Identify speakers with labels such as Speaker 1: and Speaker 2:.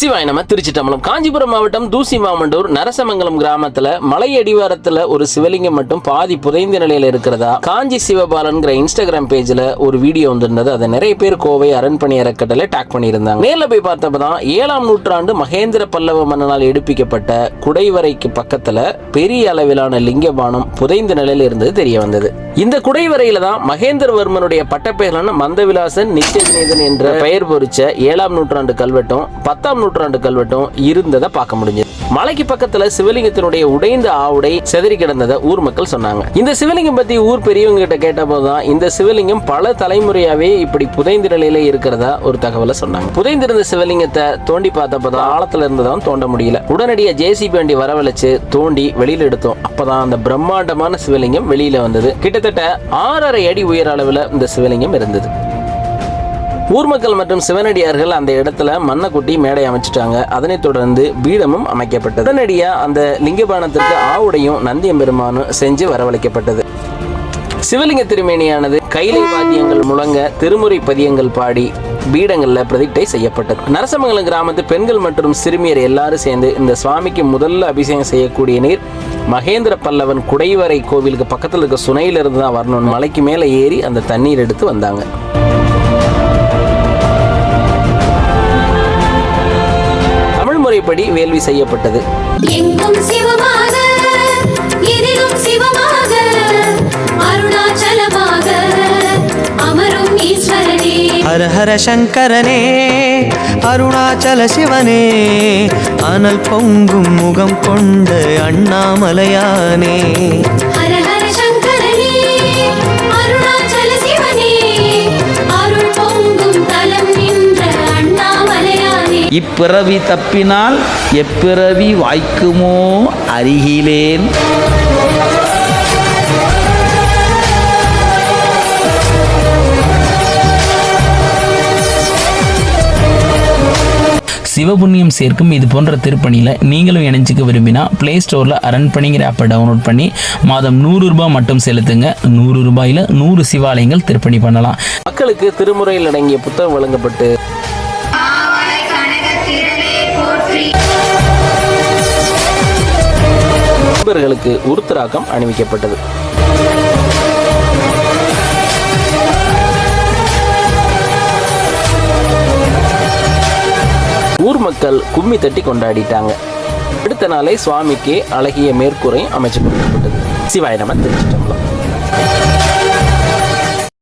Speaker 1: சிவாய் நம. திருச்சிட்டம்பலம். காஞ்சிபுரம் மாவட்டம் தூசி மாமண்டூர் நரசமங்கலம் கிராமத்துல மலை அடிவாரத்துல ஒரு சிவலிங்கம் மட்டும் பாதி புதைந்த நிலையில இருக்கிறதா காஞ்சி சிவபாலன்கிற இன்ஸ்டாகிராம் பேஜ்ல ஒரு வீடியோ வந்திருந்தது. அதை நிறைய பேர் கோவை அரண்மனை அறக்கட்டளை டாக் பண்ணியிருந்தாங்க. நேர்ல போய் பார்த்தப்பதான் 7ஆம் நூற்றாண்டு மகேந்திர பல்லவ மன்னனால் எடுப்பிக்கப்பட்ட குடைவரைக்கு பக்கத்துல பெரிய அளவிலான லிங்கபானம் புதைந்த நிலையில இருந்தது தெரிய வந்தது. இந்த குடைவரையில தான் மகேந்திரவர்மனுடைய பட்டப்பெயரான மந்தவிலாசன் நித்தியநீதன் என்ற பெயர் பொறிச்ச 7ஆம் நூற்றாண்டு கல்வெட்டும் 10ஆம் நூற்றாண்டு கல்வெட்டும் இருந்ததை பார்க்க முடிஞ்சது. மலைக்கு பக்கத்துல சிவலிங்கத்தினுடைய உடைந்த ஆவுடை செதறி கிடந்ததை ஊர் மக்கள் சொன்னாங்க. இந்த சிவலிங்கம் பத்தி ஊர் பெரியவங்க கிட்ட கேட்ட போதுதான் இந்த சிவலிங்கம் பல தலைமுறையாவே இப்படி புதைந்த நிலையில இருக்கிறதா ஒரு தகவலை சொன்னாங்க. புதைந்திருந்த சிவலிங்கத்தை தோண்டி பார்த்தப்பதான் ஆழத்துல இருந்ததான் தோண்ட முடியல. உடனடியா ஜேசிபி வண்டி வரவழைச்சு தோண்டி வெளியில எடுத்தோம். அப்பதான் அந்த பிரம்மாண்டமான சிவலிங்கம் வெளியில வந்தது. கிட்டத்தட்ட 6.5 அடி உயர அளவுல இந்த சிவலிங்கம் இருந்தது. ஊர் மக்கள் மற்றும் சிவனடியார்கள் அந்த இடத்துல மண்ணை கொட்டி மேடை அமைச்சிட்டாங்க. அதனைத் தொடர்ந்து பீடமும் அமைக்கப்பட்டது. உடனடியா அந்த லிங்கபானத்திற்கு ஆவுடையும் நந்தியம்பெருமானும் செஞ்சு வரவழைக்கப்பட்டது. சிவலிங்க திருமேனியானது கைலை வாத்தியங்கள் முழங்க திருமுறை பதியங்கள் பாடி பீடங்கள்ல பிரதிஷ்டை செய்யப்பட்டது. நரசமங்கலம் கிராமத்து பெண்கள் மற்றும் சிறுமியர் எல்லாரும் சேர்ந்து இந்த சுவாமிக்கு முதல்ல அபிஷேகம் செய்யக்கூடிய நீர் மகேந்திர பல்லவன் குடைவரை கோவிலுக்கு பக்கத்தில் இருக்க சுனையிலிருந்து தான் வரணும். மலைக்கு மேலே ஏறி அந்த தண்ணீர் எடுத்து வந்தாங்க. தமிழ் முறைப்படி வேள்வி செய்யப்பட்டது.
Speaker 2: ஹர ஹர சங்கரனே அருணாச்சல சிவனே அனல் பொங்கும் முகம் கொண்ட அண்ணாமலையானே.
Speaker 3: ஹர ஹர சங்கரனே அருணாச்சல சிவனே அருள் பொங்கும் தலம் நின்ற அண்ணாமலையானே.
Speaker 4: இப்பிறவி தப்பினால் எப்பிறவி வாய்க்குமோ அருகிலேன். சிவபுண்ணியம் சேர்க்கும் இது போன்ற திருப்பணியில் நீங்களும் இணைஞ்சிக்க விரும்பினா பிளே ஸ்டோரில் அரண்மனைங்கிற ஆப்பை டவுன்லோட் பண்ணி மாதம் 100 ரூபாய் மட்டும் செலுத்துங்க. 100 ரூபாயில் 100 சிவாலயங்கள் திருப்பணி பண்ணலாம்.
Speaker 1: மக்களுக்கு திருமுறையில் அடங்கிய புத்தகம் வழங்கப்பட்டு நண்பர்களுக்கு உருத்திராக்கம் அணிவிக்கப்பட்டது. ஊர் மக்கள் கும்மி தட்டி கொண்டாடிட்டாங்க. அடுத்த நாளை சுவாமிக்கு அழகிய மேற்கூரை அமைச்சு கொடுக்கப்பட்டது. சிவாய நம. திருச்சிட்டம்பலம்.